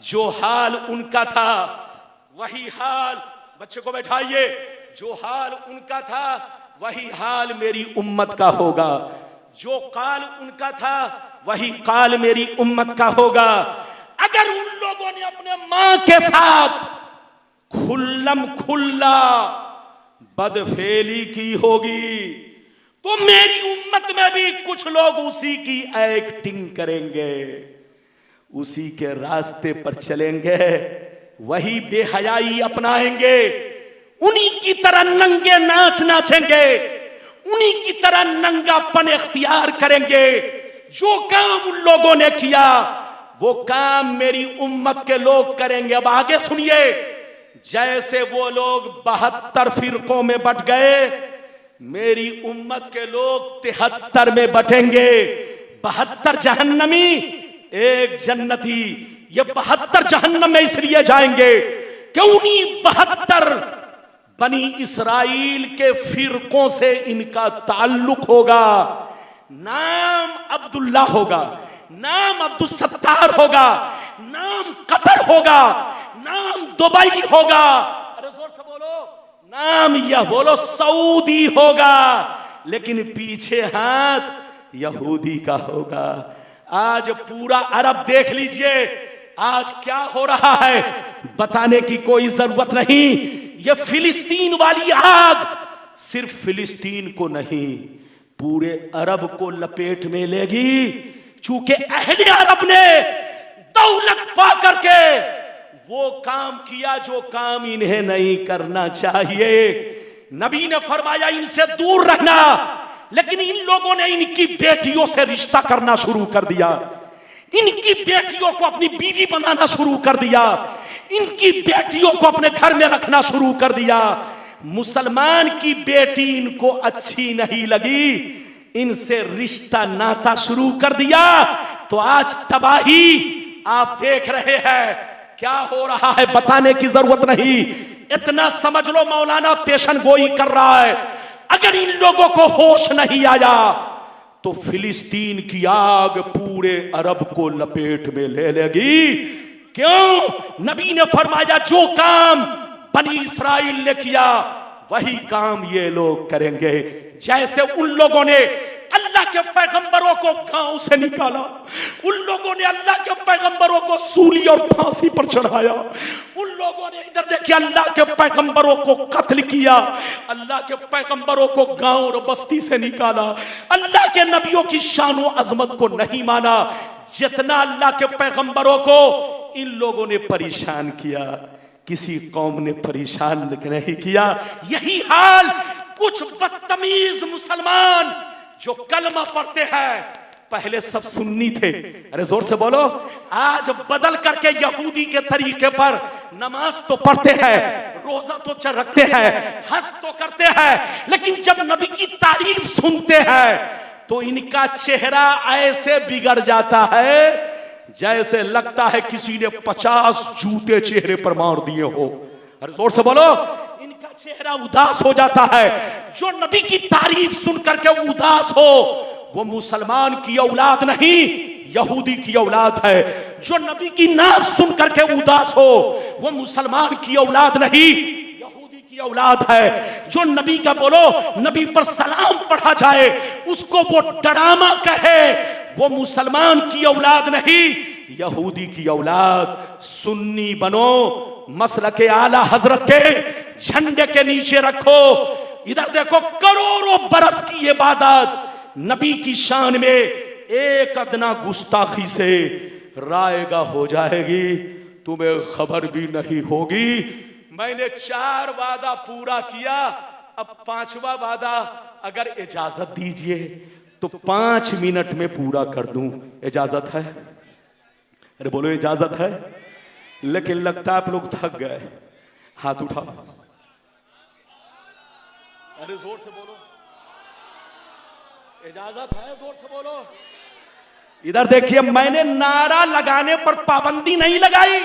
जो हाल उनका था वही हाल, बच्चे को बैठाइए, जो हाल उनका था वही हाल मेरी उम्मत का होगा। जो काल उनका था वही काल मेरी उम्मत का होगा। अगर उन लोगों ने अपने मां के साथ खुल्लम खुल्ला बदफेली की होगी तो मेरी उम्मत में भी कुछ लोग उसी की एक्टिंग करेंगे, उसी के रास्ते पर चलेंगे, वही बेहयाई अपनाएंगे, उन्हीं की तरह नंगे नाच नाचेंगे, उन्हीं की तरह नंगापन इख्तियार करेंगे। जो काम उन लोगों ने किया वो काम मेरी उम्मत के लोग करेंगे। अब आगे सुनिए, जैसे वो लोग 72 फिरकों में बट गए, मेरी उम्मत के लोग 73 में बटेंगे। 72 जहन्नमी, एक जन्नती। ये 72 जहन्नम में इसलिए जाएंगे कि उन्हीं 72 बनी इसराइल के फिरकों से इनका ताल्लुक होगा। नाम अब्दुल्ला होगा, नाम अब्दुल सत्तार होगा, नाम कतर होगा, नाम दुबई होगा, अरे जोर से बोलो, नाम यह बोलो सऊदी होगा, लेकिन पीछे हाथ यहूदी का होगा। आज पूरा अरब देख लीजिए, आज क्या हो रहा है बताने की कोई जरूरत नहीं। यह फिलिस्तीन वाली आग सिर्फ फिलिस्तीन को नहीं, पूरे अरब को लपेट में लेगी। चूंकि अहले अरब ने दौलत पा करके वो काम किया जो काम इन्हें नहीं करना चाहिए। नबी ने फरमाया इनसे दूर रहना, लेकिन इन लोगों ने इनकी बेटियों से रिश्ता करना शुरू कर दिया, इनकी बेटियों को अपनी बीवी बनाना शुरू कर दिया, इनकी बेटियों को अपने घर में रखना शुरू कर दिया। मुसलमान की बेटी इनको अच्छी नहीं लगी, इनसे रिश्ता नाता शुरू कर दिया। तो आज तबाही आप देख रहे हैं, क्या हो रहा है बताने की जरूरत नहीं। इतना समझ लो मौलाना पेशन गोई कर रहा है। अगर इन लोगों को होश नहीं आया तो फिलिस्तीन की आग पूरे अरब को लपेट में ले लेगी। क्यों? नबी ने फरमाया जो काम बनी इस्राइल ने किया वही काम ये लोग करेंगे। जैसे उन लोगों ने अल्लाह के पैगंबरों को गांव से निकाला, उन लोगों ने अल्लाह के पैगंबरों को सूली और फांसी पर चढ़ाया, उन लोगों ने इधर देखिए अल्लाह के पैगंबरों को कत्ल किया, अल्लाह के पैगंबरों को गांव और बस्ती से निकाला, अल्लाह के नबियों की शान व अजमत को नहीं माना। जितना अल्लाह के पैगंबरों को इन लोगों ने परेशान किया, किसी कौम ने परेशान नहीं किया। यही हाल कुछ बदतमीज मुसलमान जो कलमा पढ़ते हैं, पहले सब सुन्नी थे, अरे जोर से बोलो, आज बदल करके यहूदी के तरीके पर नमाज तो पढ़ते हैं, रोजा तो रखते हैं, हज तो करते हैं, लेकिन जब नबी की तारीफ सुनते हैं तो इनका चेहरा ऐसे बिगड़ जाता है जैसे लगता है किसी ने 50 जूते चेहरे पर मार दिए हो। अरे जोर से बोलो, इनका चेहरा उदास हो जाता है। जो नबी की तारीफ सुन करके उदास हो वो मुसलमान की औलाद नहीं, यहूदी की औलाद है। जो नबी की नाज सुन करके उदास हो वो मुसलमान की औलाद नहीं, यहूदी की औलाद है। जो नबी का बोलो, नबी पर सलाम पढ़ा जाए उसको वो डरामा कहे, वो मुसलमान की औलाद नहीं, यहूदी की औलाद। सुन्नी बनो, मसलके आला हजरत के झंडे के नीचे रखो। इधर देखो, करोड़ों बरस की इबादत नबी की शान में एक अदना गुस्ताखी से रायगा हो जाएगी, तुम्हें खबर भी नहीं होगी। मैंने 4 वादा पूरा किया, अब 5वां वादा अगर इजाजत दीजिए तो 5 मिनट में पूरा कर दूं। इजाजत है? अरे बोलो इजाजत है। लेकिन लगता है आप लोग थक गए, हाथ उठाओ। अरे जोर से बोलो, इजाजत है? जोर से बोलो। इधर देखिए, मैंने नारा लगाने पर पाबंदी नहीं लगाई।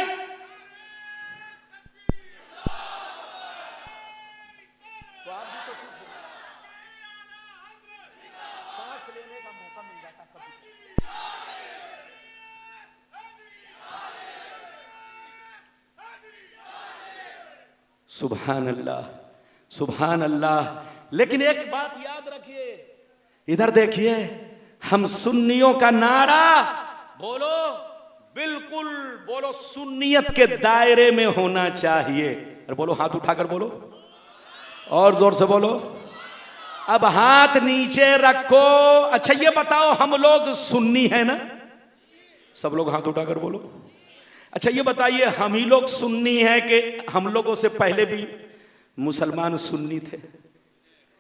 तो आप भी तो सांस लेने का मौका मिल जाता कभी। सुभान अल्लाह, सुभान अल्लाह। लेकिन एक बात याद रखिए, इधर देखिए, हम सुन्नियों का नारा बोलो, बिल्कुल बोलो सुन्नियत के दायरे में होना चाहिए। अरे बोलो, हाथ उठाकर बोलो, और जोर से बोलो। अब हाथ नीचे रखो। अच्छा ये बताओ, हम लोग सुन्नी है ना? सब लोग हाथ उठाकर बोलो। अच्छा ये बताइए, हम ही लोग सुन्नी हैं कि हम लोगों से पहले भी मुसलमान सुन्नी थे?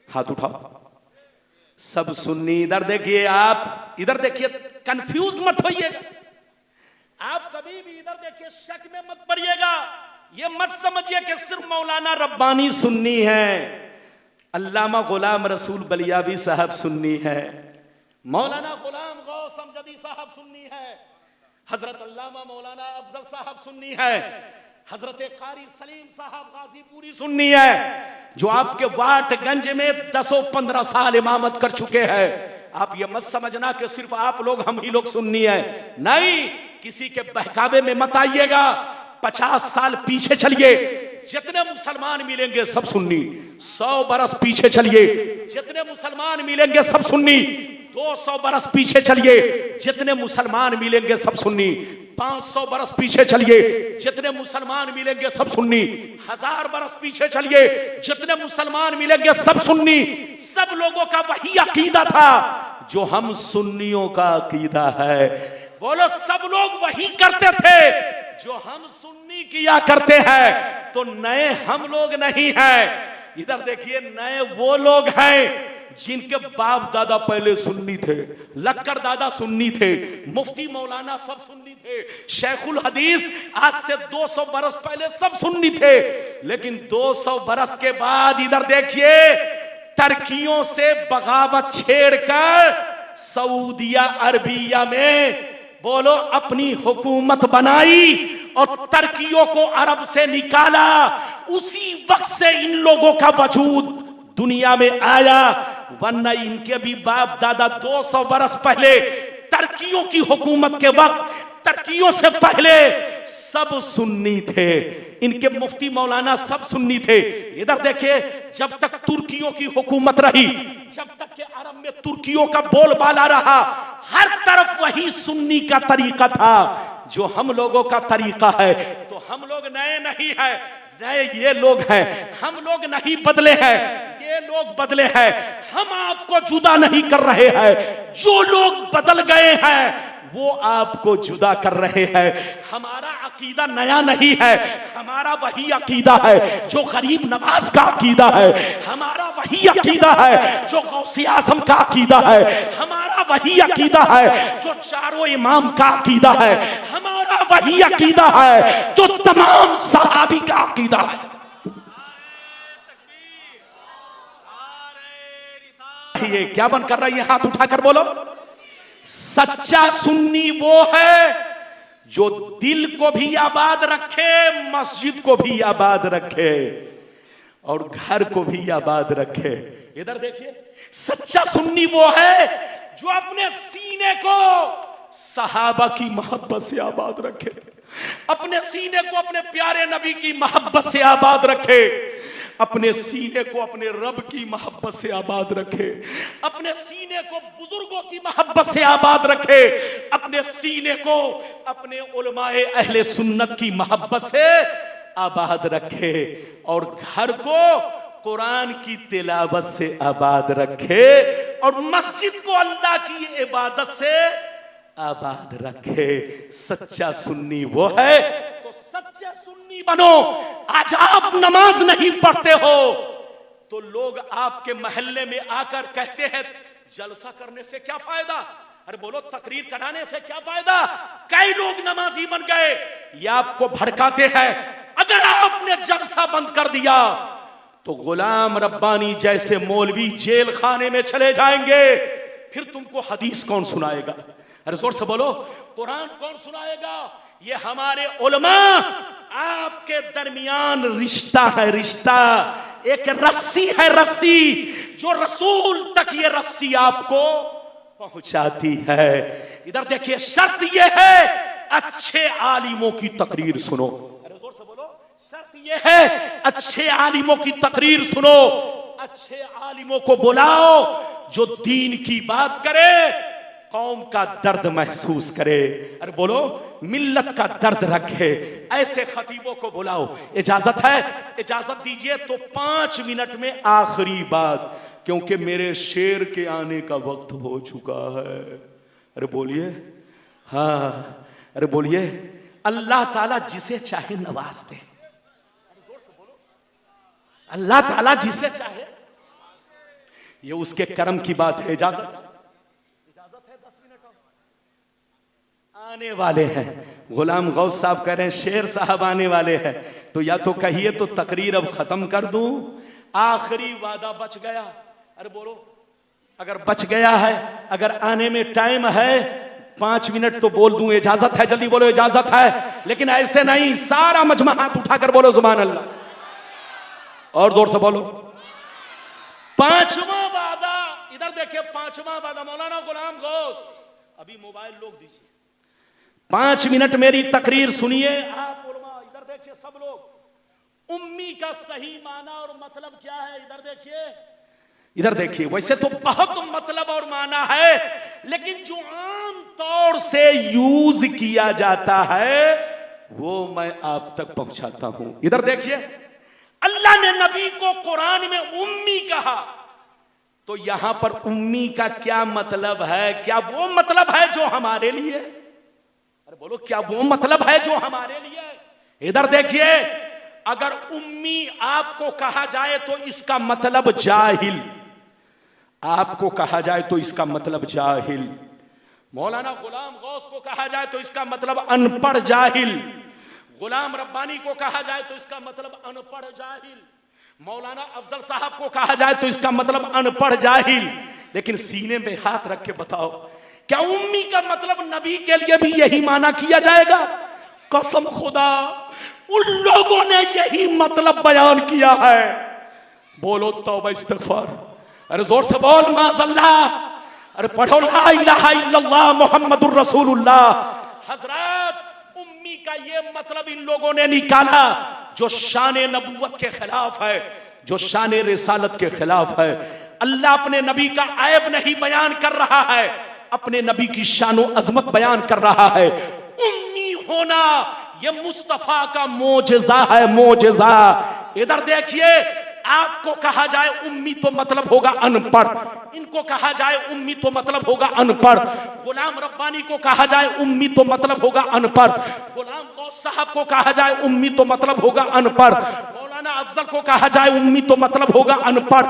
हाथ उठाओ। सब सुन्नी। इधर देखिए, आप इधर देखिए, कंफ्यूज मत होइएगा आप कभी भी। इधर देखिए, शक में मत पड़िएगा। ये मत समझिए कि सिर्फ मौलाना रब्बानी सुन्नी है, अल्लामा गुलाम रसूल बलियावी साहब सुन्नी है, मौलाना गुलाम गौस अमजदी साहब सुन्नी है, हजरत अल्लामा मौलाना अफजल साहब सुन्नी है। हजरत कारी सलीम साहब गाजीपुरी सुन्नी है, जो आपके वाटगंज में 10-15 साल इमामत कर चुके हैं। आप ये मत समझना कि सिर्फ आप लोग, हम ही लोग सुन्नी है, नहीं, किसी के बहकावे में मत आइएगा। 50 साल पीछे चलिए, जितने मुसलमान मिलेंगे सब सुन्नी। 100 बरस पीछे चलिए, जितने मुसलमान मिलेंगे सब सुन्नी। 200 बरस पीछे चलिए, जितने मुसलमान मिलेंगे सब सुन्नी। 500 बरस पीछे चलिए, जितने मुसलमान मिलेंगे सब सुन्नी। 1000 बरस पीछे चलिए, जितने मुसलमान मिलेंगे सब सुन्नी। सब लोगों का वही अकीदा था जो हम सुन्नियों का अकीदा है। बोलो, सब लोग वही करते थे जो हम सुन्नी किया करते हैं। तो नए हम लोग नहीं हैं। इधर देखिए, नए वो लोग हैं जिनके बाप दादा पहले सुन्नी थे, लक्कर दादा सुन्नी थे, मुफ्ती मौलाना सब सुन्नी थे, शेखुल हदीस आज से 200 बरस पहले सब सुन्नी थे। लेकिन 200 बरस के बाद इधर देखिए, टर्कियों से बगावत छेड़कर सऊदिया अरबिया में बोलो अपनी हुकूमत बनाई और टर्कियों को अरब से निकाला। उसी वक्त से इन लोगों का वजूद दुनिया में आया, वरना इनके भी बाप दादा 200 बरस पहले टर्कियों की हुकूमत के वक्त, टर्कियों से पहले सब सुन्नी थे। इनके मुफ्ती मौलाना सब सुन्नी थे। इधर देखिए, जब तक तुर्कियों की हुकूमत रही, जब तक के अरब में तुर्कियों का बोलबाला रहा, हर तरफ वही सुन्नी का तरीका था जो हम लोगों का तरीका है। तो हम लोग नए नहीं है, नए ये लोग हैं। हम लोग नहीं बदले हैं, ये लोग बदले हैं। हम आपको जुदा नहीं कर रहे हैं, जो लोग बदल गए हैं वो आपको जुदा कर रहे हैं। हमारा अकीदा नया नहीं है, हमारा वही अकीदा है जो गरीब नवाज का अकीदा है। हमारा वही अकीदा है जो गौसे आजम का अकीदा है। हमारा वही अकीदा है जो चारों इमाम का अकीदा है। हमारा वही अकीदा है जो तमाम सहाबी का अकीदा है। ये क्या बन कर रही है? हाथ उठाकर बोलो। सच्चा सुन्नी वो है जो दिल को भी आबाद रखे, मस्जिद को भी आबाद रखे और घर को भी आबाद रखे। इधर देखिए, सच्चा सुन्नी वो है जो अपने सीने को सहाबा की मोहब्बत से आबाद रखे, अपने सीने को अपने प्यारे नबी की मोहब्बत से आबाद रखे, अपने सीने को अपने रब की मोहब्बत से आबाद रखे, अपने सीने को बुजुर्गों की मोहब्बत से आबाद रखे, अपने सीने को अपने उलमाए अहले सुन्नत की मोहब्बत से आबाद रखे और घर को कुरान की तिलावत से आबाद रखे और मस्जिद को अल्लाह की इबादत से आबाद रखे। सच्चा सुन्नी वो है। तो सच्चे सुन्नी बनो। आज आप नमाज नहीं पढ़ते हो तो लोग आपके महल्ले में आकर कहते हैं जलसा करने से क्या फायदा? अरे बोलो, तकरीर कराने से क्या फायदा? कई लोग नमाजी बन गए। ये आपको भड़काते हैं। अगर आपने जलसा बंद कर दिया तो गुलाम रब्बानी जैसे मौलवी जेल खाने में चले जाएंगे। फिर तुमको हदीस कौन सुनाएगा? अरे जोर से बोलो, कुरान कौन सुनाएगा? ये हमारे उलमा आपके दरमियान रिश्ता है, रिश्ता एक रस्सी है, रस्सी जो रसूल तक ये रस्सी आपको पहुंचाती है। इधर देखिए, शर्त ये है अच्छे आलिमों की तकरीर सुनो। अरे जोर से बोलो, शर्त ये है अच्छे आलिमों की तकरीर सुनो। अच्छे आलिमों को बुलाओ जो दीन की बात करे, कौम का दर्द महसूस करे। अरे बोलो, मिल्लत का दर्द रखे। ऐसे खतीबों को बुलाओ। इजाजत है? इजाजत दीजिए तो 5 मिनट में आखिरी बात, क्योंकि मेरे शेर के आने का वक्त हो चुका है। अरे बोलिए, हाँ, अरे बोलिए। अल्लाह ताला जिसे चाहे नवाज दे। अल्लाह ताला जिसे चाहे, ये उसके करम की बात है। इजाजत है 10 मिनट आने वाले हैं। गुलाम गौस साहब कह रहे हैं शेर साहब आने वाले हैं, तो या तो कहिए तो तकरीर अब खत्म कर दूं। आखिरी वादा बच गया। अरे बोलो, अगर बच गया है, अगर आने में टाइम है 5 मिनट तो बोल दूं, इजाजत है? जल्दी बोलो इजाजत है। लेकिन ऐसे नहीं, सारा मजमा हाथ उठाकर बोलो सुभान अल्लाह, और जोर से बोलो। पांचवा वादा, इधर देखिए, पांचवा वादा मौलाना गुलाम गौस, अभी मोबाइल लोग दीजिए, 5 मिनट मेरी तकरीर सुनिए आप उलमा। इधर देखिए सब लोग, उम्मी का सही माना और मतलब क्या है? इधर देखिए, इधर देखिए। वैसे तो बहुत मतलब और माना है, लेकिन जो आम तौर से यूज किया जाता है वो मैं आप तक पहुंचाता हूं। इधर देखिए, अल्लाह ने नबी को कुरान में उम्मी कहा, तो यहां पर उम्मी का क्या मतलब है? क्या वो मतलब है जो हमारे लिए? अरे बोलो, क्या वो मतलब है जो हमारे लिए? इधर देखिए, अगर उम्मी आपको कहा जाए तो इसका मतलब जाहिल, आपको कहा जाए तो इसका मतलब जाहिल। मौलाना गुलाम गौस को कहा जाए तो इसका मतलब अनपढ़ जाहिल। गुलाम रब्बानी को कहा जाए तो इसका मतलब अनपढ़ जाहिल। मौलाना अफजल साहब को कहा जाए तो इसका मतलब अनपढ़ जाहिल। लेकिन सीने में हाथ रख के बताओ, क्या उम्मी का मतलब नबी के लिए भी यही माना किया जाएगा? कसम खुदा, उन लोगों ने यही मतलब बयान किया है। बोलो तौबा इस्तिगफार, अरे जोर से बोल माज़अल्लाह, अरे पढ़ो ला इलाहा इल्लल्लाह मुहम्मदुर रसूलुल्लाह। हजरत, उम्मी का ये मतलब इन लोगों ने निकाला जो शान नबुव्वत के खिलाफ है, जो शान रिसालत के खिलाफ है। अल्लाह अपने नबी का ऐब नहीं बयान कर रहा है, अपने नबी की शान व अजमत बयान कर रहा है। उम्मी होना ये मुस्तफा का मोजज़ा है, मोजज़ा। इधर देखिए, आपको कहा जाए उम्मी तो मतलब होगा अनपढ़, इनको कहा जाए उम्मी तो मतलब होगा अनपढ़। गुलाम रब्बानी को कहा जाए उम्मी तो मतलब होगा अनपढ़। गुलाम गौस साहब को कहा जाए उम्मी तो मतलब होगा अनपढ़। मौलाना अफजल को कहा जाए उम्मी तो मतलब होगा अनपढ़।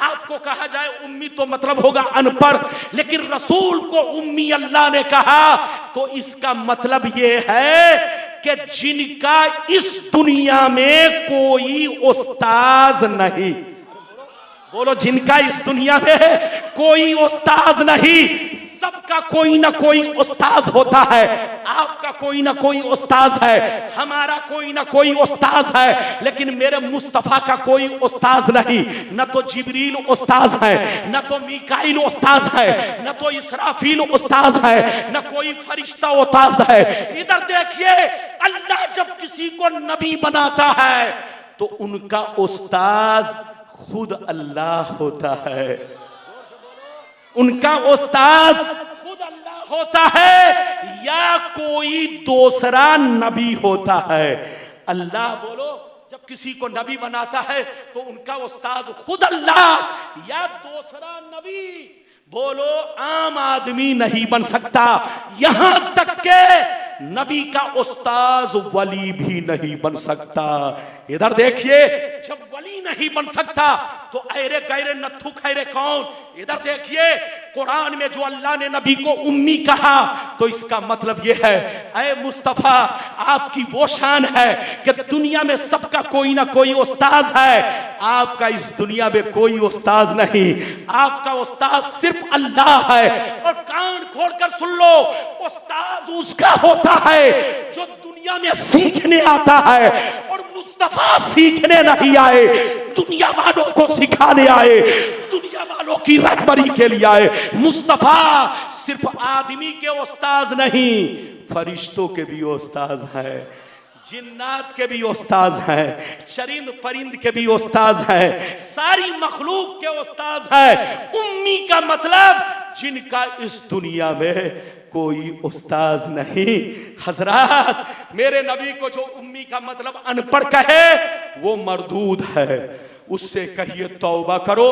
आपको कहा जाए उम्मी तो मतलब होगा अनपढ़। लेकिन रसूल को उम्मी अल्लाह ने कहा तो इसका मतलब ये है कि जिनका इस दुनिया में कोई उस्ताज नहीं, बोलो जिनका इस दुनिया में कोई उस्ताज नहीं, सबका कोई ना कोई उस्ताज होता है। आपका कोई ना कोई उस्ताज है, हमारा कोई ना कोई उस्ताज है, लेकिन मेरे मुस्तफा का कोई उस्ताज नहीं। न तो जिब्रील उस्ताज है, न तो मीकाइल उस्ताज है, न तो इसराफील उस्ताज है, न कोई फरिश्ता उस्ताज है। इधर देखिए, अल्लाह जब किसी को नबी बनाता है तो उनका उस्ताज खुद अल्लाह होता है, उनका उस्ताज खुद अल्लाह होता है या कोई दूसरा नबी होता है। अल्लाह, बोलो, जब किसी को नबी बनाता है तो उनका उस्ताज खुद अल्लाह या दूसरा नबी। बोलो, आम आदमी नहीं बन सकता, यहां तक के नबी का उस्ताज वली भी नहीं बन सकता। इधर देखिए, जब वली नहीं बन सकता तो ऐरे गैरे नत्थु खैरे कौन? इधर देखिए, कुरान में जो अल्लाह ने नबी को उम्मी कहा तो इसका मतलब यह है, ऐ मुस्तफा, आपकी वो शान है कि दुनिया में सबका कोई ना कोई उस्ताज है, आपका इस दुनिया में कोई उस्ताज नहीं, आपका उस्ताज सिर्फ अल्लाह है। और कान खोलकर सुन लो, उस्ताज उसका होता है जो दुनिया में सीखने आता है, और मुस्तफा सीखने नहीं आए, दुनिया वालों को सिखाने आए, दुनिया वालों की रहबरी के लिए आए। मुस्तफा सिर्फ आदमी के उस्ताज नहीं, फरिश्तों के भी उस्ताज है, जिन्नात के भी उस्ताज हैं, चरिंद परिंद के भी उस्ताज हैं, सारी मखलूक के उस्ताज हैं। उम्मी का मतलब जिनका इस दुनिया में कोई उस्ताज नहीं। हजरात, मेरे नबी को जो उम्मी का मतलब अनपढ़ कहे वो मरदूद है, उससे कहिए तौबा करो।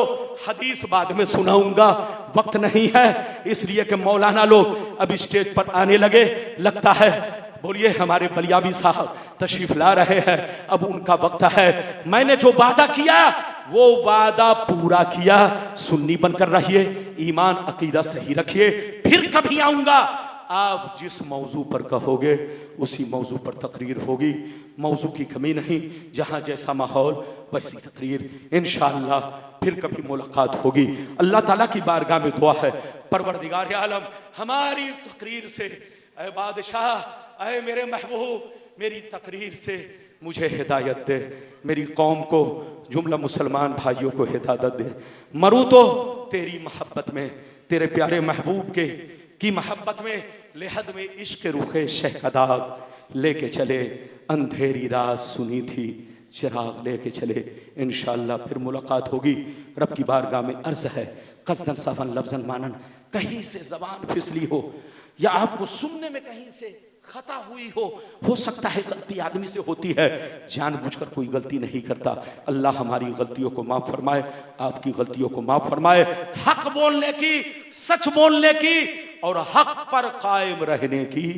हदीस बाद में सुनाऊंगा, वक्त नहीं है इसलिए कि मौलाना लोग अब स्टेज पर आने लगे, लगता है। बोलिए, हमारे बलियाबी साहब तशरीफ ला रहे हैं, अब उनका वक्त है। मैंने जो वादा किया वो वादा पूरा किया। सुन्नी बनकर रहिए, ईमान अकीदा सही रखिए, फिर कभी आऊंगा। आप जिस मौजू पर कहोगे उसी मौजू पर तकरीर होगी, मौजू की कमी नहीं, जहाँ जैसा माहौल वैसी तकरीर। इंशाअल्लाह फिर कभी मुलाकात होगी। अल्लाह ताला की बारगाह में दुआ है, परवरदिगार आलम हमारी तकरीर से, ऐ बादशाह, ऐ मेरे महबूब, मेरी तकरीर से मुझे हिदायत दे, मेरी कौम को, जुमला मुसलमान भाइयों को हिदायत दे। मरूँ तो तेरी मोहब्बत में, तेरे प्यारे महबूब के की मोहब्बत में, लेहद में इश्क रुखे शहकदाग लेके चले, अंधेरी रात सुनी थी चिराग लेके चले। इंशाअल्लाह फिर मुलाकात होगी। रब की बारगाह में अर्ज है, कसदन सफन लफ्जन मानन, कहीं से जबान फिसली हो या आपको सुनने में कहीं से खता हुई हो सकता है गलती आदमी से होती है, जानबूझकर कोई गलती नहीं करता। अल्लाह हमारी गलतियों को माफ फरमाए, आपकी गलतियों को माफ फरमाए, हक बोलने की, सच बोलने की और हक पर कायम रहने की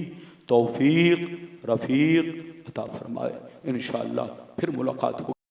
तौफीक रफीक अता फरमाए। इंशाअल्लाह फिर मुलाकात हो।